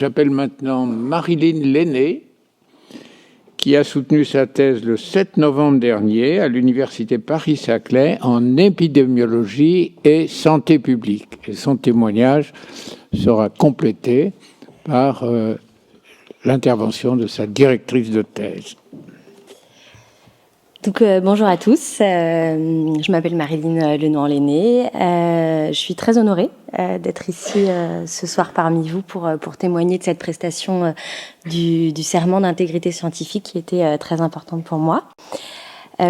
J'appelle maintenant Marilyn Lenné, qui a soutenu sa thèse le 7 novembre dernier à l'Université Paris-Saclay en épidémiologie et santé publique. Et son témoignage sera complété par l'intervention de sa directrice de thèse. Donc bonjour à tous, je m'appelle Marilyn Lenné. Je suis très honorée d'être ici ce soir parmi vous pour témoigner de cette prestation du serment d'intégrité scientifique qui était très importante pour moi.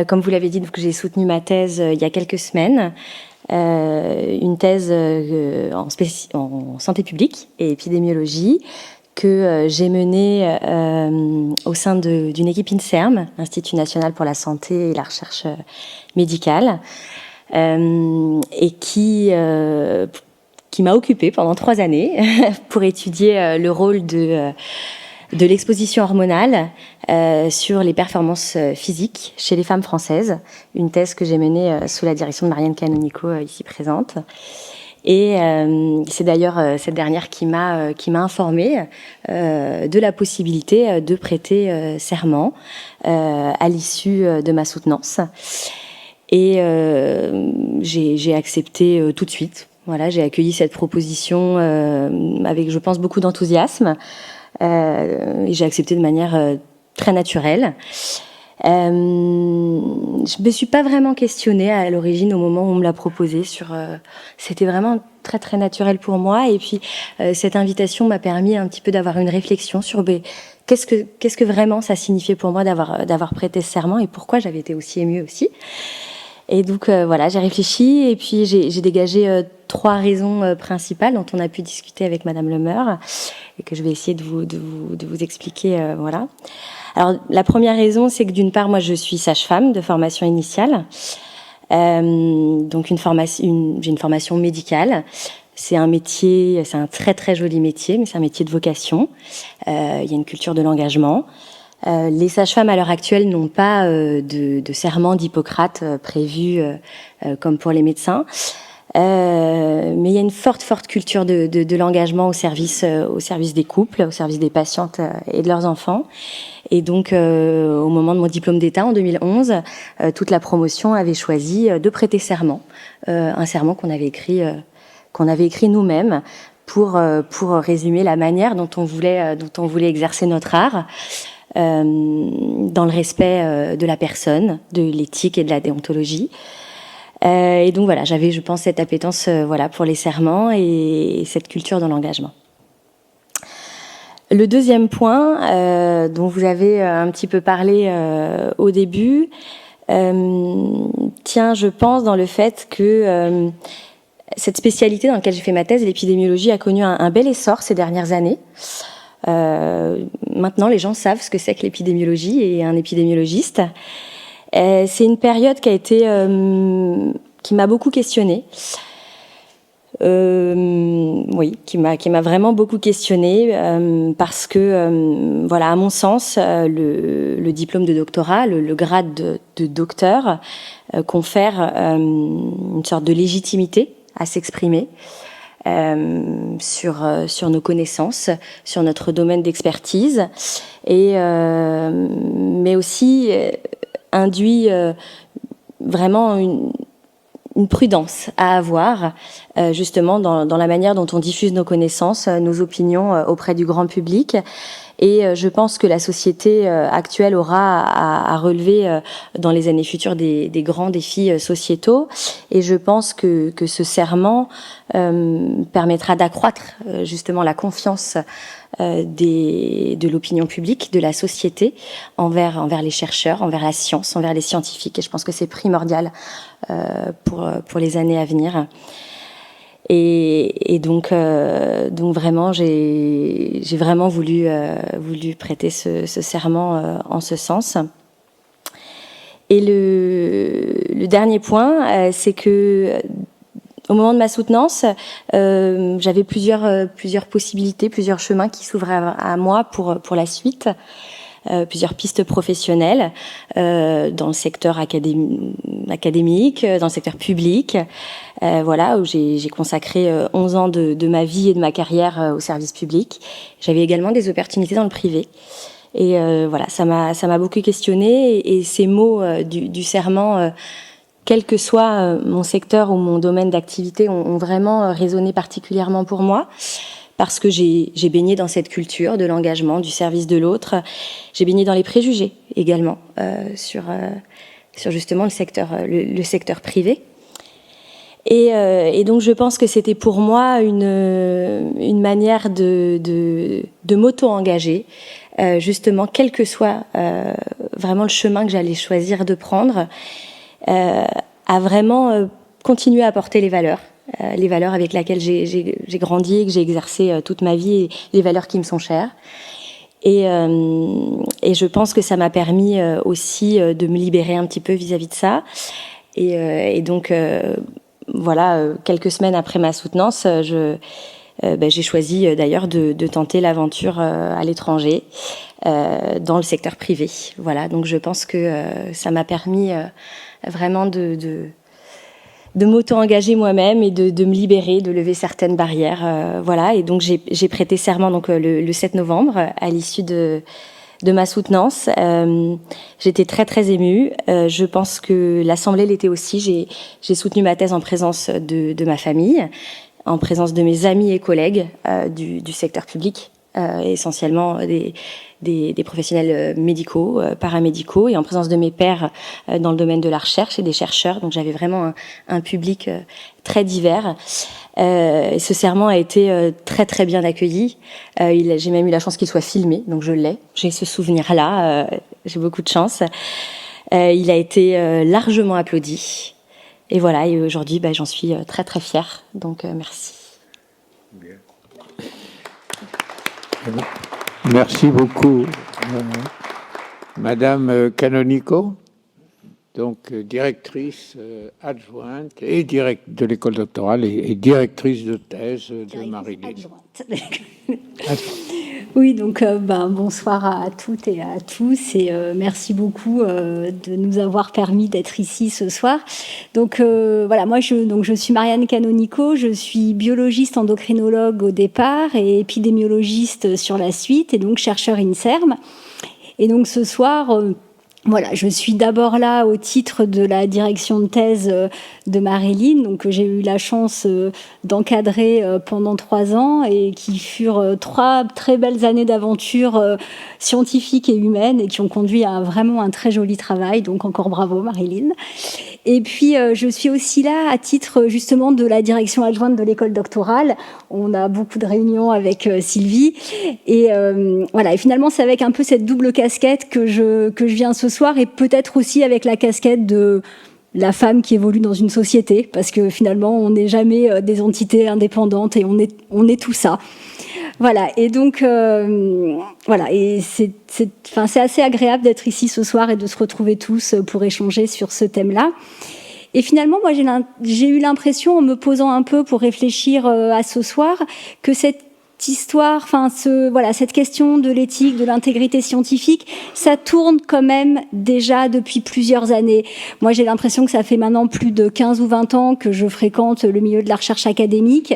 Comme vous l'avez dit, donc, j'ai soutenu ma thèse il y a quelques semaines, une thèse en santé publique et épidémiologie, que j'ai menée au sein d'une équipe INSERM, Institut national pour la santé et la recherche médicale, et qui m'a occupée pendant 3 années pour étudier le rôle de l'exposition hormonale sur les performances physiques chez les femmes françaises, une thèse que j'ai menée sous la direction de Marianne Canonico, ici présente. Et c'est d'ailleurs cette dernière qui m'a informée de la possibilité de prêter serment à l'issue de ma soutenance. Et j'ai accepté tout de suite. Voilà, j'ai accueilli cette proposition avec, je pense, beaucoup d'enthousiasme. Et j'ai accepté de manière très naturelle. Je me suis pas vraiment questionnée à l'origine au moment où on me l'a proposé c'était vraiment très très naturel pour moi, et puis cette invitation m'a permis un petit peu d'avoir une réflexion sur qu'est-ce que vraiment ça signifiait pour moi d'avoir prêté ce serment et pourquoi j'avais été aussi émue aussi. Et donc voilà, j'ai réfléchi et puis j'ai dégagé 3 raisons principales dont on a pu discuter avec Madame Lemeur et que je vais essayer de vous expliquer. Voilà. Alors la première raison, c'est que d'une part, moi je suis sage-femme de formation initiale, donc j'ai une formation médicale. C'est un métier, c'est un très très joli métier, mais c'est un métier de vocation. Il y a une culture de l'engagement. Les sages-femmes à l'heure actuelle n'ont pas de serment d'Hippocrate prévu comme pour les médecins. Mais il y a une forte culture de l'engagement au service des couples, au service des patientes et de leurs enfants. Et donc, au moment de mon diplôme d'État en 2011, toute la promotion avait choisi de prêter serment, un serment qu'on avait écrit nous-mêmes pour résumer la manière dont on voulait exercer notre art. Dans le respect de la personne, de l'éthique et de la déontologie. Et donc voilà, j'avais, je pense, cette appétence pour les serments et cette culture dans l'engagement. Le deuxième point, dont vous avez un petit peu parlé au début, tient, je pense, dans le fait que cette spécialité dans laquelle j'ai fait ma thèse, l'épidémiologie, a connu un bel essor ces dernières années. Maintenant, les gens savent ce que c'est que l'épidémiologie et un épidémiologiste. C'est une période qui m'a beaucoup questionnée. Qui m'a vraiment beaucoup questionnée parce que, à mon sens, le diplôme de doctorat, le grade de docteur, confère une sorte de légitimité à s'exprimer. Sur nos connaissances, sur notre domaine d'expertise, et mais aussi induit vraiment une prudence à avoir justement dans la manière dont on diffuse nos connaissances, nos opinions auprès du grand public. Et je pense que la société actuelle aura à relever dans les années futures des grands défis sociétaux. Et je pense que ce serment permettra d'accroître justement la confiance de l'opinion publique, de la société envers les chercheurs, envers la science, envers les scientifiques. Et je pense que c'est primordial pour les années à venir. Et donc vraiment, j'ai vraiment voulu prêter ce serment en ce sens. Et le dernier point, c'est que au moment de ma soutenance, j'avais plusieurs possibilités, plusieurs chemins qui s'ouvraient à moi pour la suite. plusieurs pistes professionnelles dans le secteur académique, dans le secteur public, voilà, où j'ai consacré 11 ans de ma vie et de ma carrière au service public. J'avais également des opportunités dans le privé. Et voilà, ça m'a beaucoup questionnée, et ces mots du serment, quel que soit mon secteur ou mon domaine d'activité, ont vraiment résonné particulièrement pour moi, parce que j'ai baigné dans cette culture de l'engagement, du service de l'autre. J'ai baigné dans les préjugés également sur justement le secteur privé. Et donc je pense que c'était pour moi une manière de m'auto-engager, justement, quel que soit vraiment le chemin que j'allais choisir de prendre, à vraiment continuer à porter les valeurs avec lesquelles j'ai grandi, que j'ai exercé toute ma vie, et les valeurs qui me sont chères. Et je pense que ça m'a permis aussi de me libérer un petit peu vis-à-vis de ça. Et donc, voilà, quelques semaines après ma soutenance, j'ai choisi d'ailleurs de tenter l'aventure à l'étranger, dans le secteur privé. Voilà, donc je pense que ça m'a permis vraiment de m'auto-engager moi-même et de me libérer, de lever certaines barrières. Voilà, et donc j'ai prêté serment donc le 7 novembre à l'issue de ma soutenance. J'étais très très émue. Je pense que l'Assemblée l'était aussi. J'ai soutenu ma thèse en présence de ma famille, en présence de mes amis et collègues du secteur public, essentiellement des professionnels médicaux, paramédicaux, et en présence de mes pairs dans le domaine de la recherche et des chercheurs. Donc j'avais vraiment un public très divers. Ce serment a été très très bien accueilli. J'ai même eu la chance qu'il soit filmé, donc je l'ai. J'ai ce souvenir-là. J'ai beaucoup de chance. Il a été largement applaudi. Et voilà. Et aujourd'hui, j'en suis très très fière. Donc merci. Bien. Merci beaucoup, Madame Canonico, donc directrice adjointe et de l'école doctorale et directrice de thèse de Marilyn. Oui, donc bonsoir à toutes et à tous, et merci beaucoup de nous avoir permis d'être ici ce soir. Donc voilà, moi je suis Marianne Canonico, je suis biologiste endocrinologue au départ et épidémiologiste sur la suite, et donc chercheur INSERM. Et donc ce soir, voilà, je suis d'abord là au titre de la direction de thèse de Marilyn, donc que j'ai eu la chance d'encadrer pendant 3 ans, et qui furent 3 très belles années d'aventure scientifique et humaine, et qui ont conduit à vraiment un très joli travail. Donc encore bravo Marilyn. Et puis je suis aussi là à titre justement de la direction adjointe de l'école doctorale. On a beaucoup de réunions avec Sylvie, et voilà. Et finalement, c'est avec un peu cette double casquette que je viens ce soir, et peut-être aussi avec la casquette de la femme qui évolue dans une société, parce que finalement, on n'est jamais des entités indépendantes, et on est tout ça. Voilà. Et donc voilà. Et c'est assez agréable d'être ici ce soir et de se retrouver tous pour échanger sur ce thème-là. Et finalement, moi, j'ai eu l'impression, en me posant un peu pour réfléchir à ce soir, que cette histoire, cette question de l'éthique, de l'intégrité scientifique, ça tourne quand même déjà depuis plusieurs années. Moi, j'ai l'impression que ça fait maintenant plus de 15 ou 20 ans que je fréquente le milieu de la recherche académique,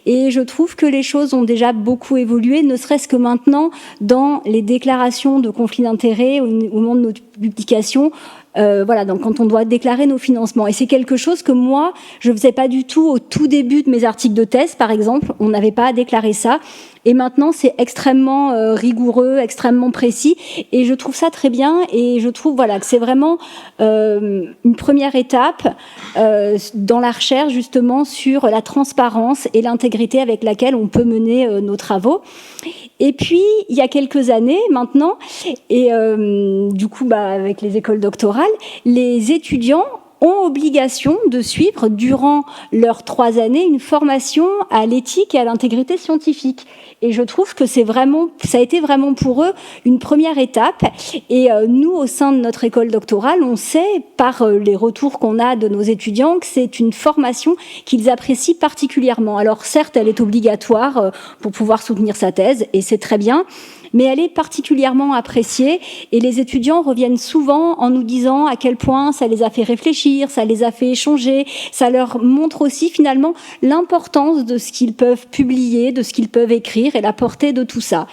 et je trouve que les choses ont déjà beaucoup évolué, ne serait-ce que maintenant dans les déclarations de conflits d'intérêts au moment de nos publications. Voilà, donc quand on doit déclarer nos financements. Et c'est quelque chose que moi, je faisais pas du tout au tout début de mes articles de thèse, par exemple. On n'avait pas à déclarer ça. Et maintenant, c'est extrêmement rigoureux, extrêmement précis. Et je trouve ça très bien. Et je trouve que c'est vraiment une première étape dans la recherche, justement, sur la transparence et l'intégrité avec laquelle on peut mener nos travaux. Et puis, il y a quelques années maintenant, et du coup, avec les écoles doctorales, les étudiants ont obligation de suivre durant leurs 3 années une formation à l'éthique et à l'intégrité scientifique. Et je trouve que ça a été vraiment pour eux une première étape. Et nous, au sein de notre école doctorale, on sait par les retours qu'on a de nos étudiants que c'est une formation qu'ils apprécient particulièrement. Alors certes, elle est obligatoire pour pouvoir soutenir sa thèse, et c'est très bien. mais elle est particulièrement appréciée et les étudiants reviennent souvent en nous disant à quel point ça les a fait réfléchir, ça les a fait échanger, ça leur montre aussi finalement l'importance de ce qu'ils peuvent publier, de ce qu'ils peuvent écrire et la portée de tout ça.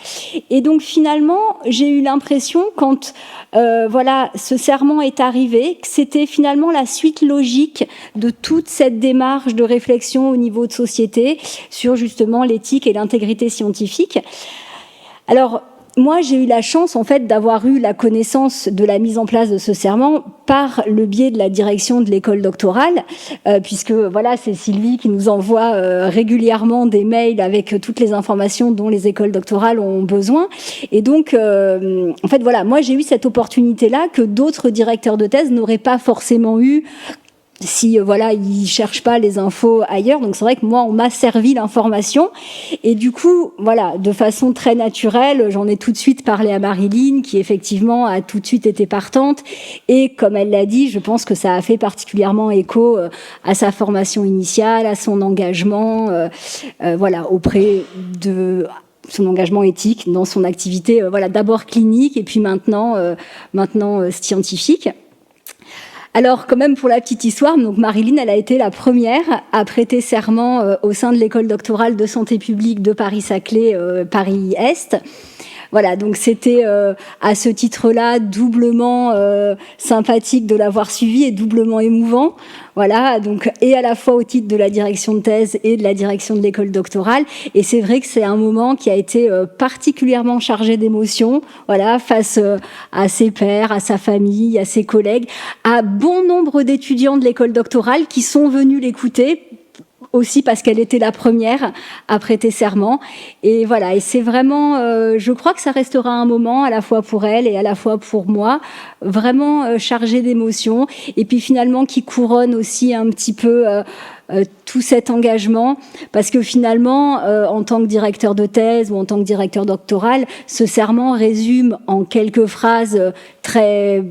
Et donc finalement, j'ai eu l'impression quand ce serment est arrivé, que c'était finalement la suite logique de toute cette démarche de réflexion au niveau de société sur justement l'éthique et l'intégrité scientifique. Alors, moi, j'ai eu la chance, en fait, d'avoir eu la connaissance de la mise en place de ce serment par le biais de la direction de l'école doctorale, puisque, voilà, c'est Sylvie qui nous envoie régulièrement des mails avec toutes les informations dont les écoles doctorales ont besoin. Et donc, en fait, voilà, moi, j'ai eu cette opportunité-là que d'autres directeurs de thèse n'auraient pas forcément eu si ils cherchent pas les infos ailleurs. Donc c'est vrai que moi on m'a servi l'information et du coup de façon très naturelle, j'en ai tout de suite parlé à Marilyn qui effectivement a tout de suite été partante et comme elle l'a dit, je pense que ça a fait particulièrement écho à sa formation initiale, à son engagement auprès de son engagement éthique dans son activité d'abord clinique et puis maintenant scientifique. Alors, quand même, pour la petite histoire, donc Marilyn, elle a été la première à prêter serment au sein de l'école doctorale de santé publique de Paris-Saclay, Paris-Est. Voilà, donc c'était à ce titre-là doublement sympathique de l'avoir suivi et doublement émouvant. Voilà, donc et à la fois au titre de la direction de thèse et de la direction de l'école doctorale. Et c'est vrai que c'est un moment qui a été particulièrement chargé d'émotions. Voilà, face à ses pairs, à sa famille, à ses collègues, à bon nombre d'étudiants de l'école doctorale qui sont venus l'écouter. Aussi parce qu'elle était la première à prêter serment. Et voilà, et c'est vraiment, je crois que ça restera un moment à la fois pour elle et à la fois pour moi, vraiment chargé d'émotions. Et puis finalement qui couronne aussi un petit peu tout cet engagement, parce que finalement, en tant que directeur de thèse ou en tant que directeur doctoral, ce serment résume en quelques phrases très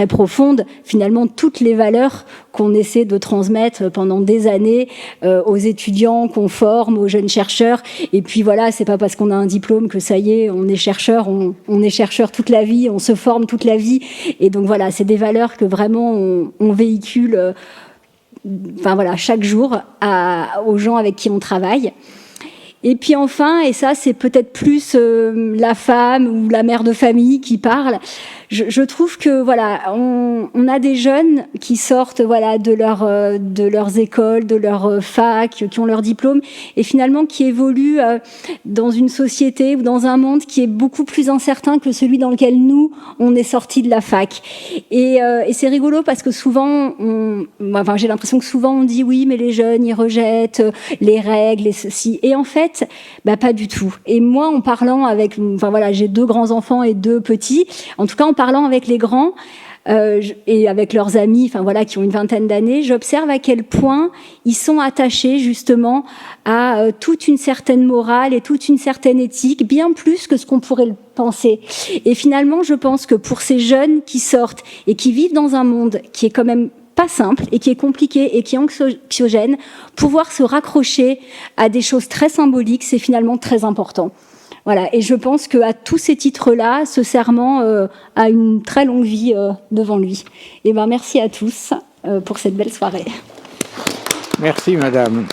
profonde, finalement, toutes les valeurs qu'on essaie de transmettre pendant des années aux étudiants qu'on forme, aux jeunes chercheurs. Et puis voilà, c'est pas parce qu'on a un diplôme que ça y est, on est chercheur, on est chercheur toute la vie, on se forme toute la vie. Et donc voilà, c'est des valeurs que vraiment on véhicule chaque jour aux gens avec qui on travaille. Et puis enfin, et ça c'est peut-être plus la femme ou la mère de famille qui parle, je trouve que on a des jeunes qui sortent de leurs écoles, de leurs facs, qui ont leur diplôme et finalement qui évoluent dans une société ou dans un monde qui est beaucoup plus incertain que celui dans lequel nous on est sortis de la fac. Et c'est rigolo parce que souvent j'ai l'impression que souvent on dit oui mais les jeunes ils rejettent les règles et ceci, et en fait pas du tout. Et moi en parlant avec j'ai 2 grands enfants et 2 petits, en tout cas en parlant avec les grands et avec leurs amis qui ont une vingtaine d'années, j'observe à quel point ils sont attachés justement à toute une certaine morale et toute une certaine éthique, bien plus que ce qu'on pourrait le penser. Et finalement, je pense que pour ces jeunes qui sortent et qui vivent dans un monde qui est quand même pas simple et qui est compliqué et qui est anxiogène, pouvoir se raccrocher à des choses très symboliques, c'est finalement très important. Voilà, et je pense qu'à tous ces titres-là, ce serment a une très longue vie devant lui. Et merci à tous pour cette belle soirée. Merci, madame.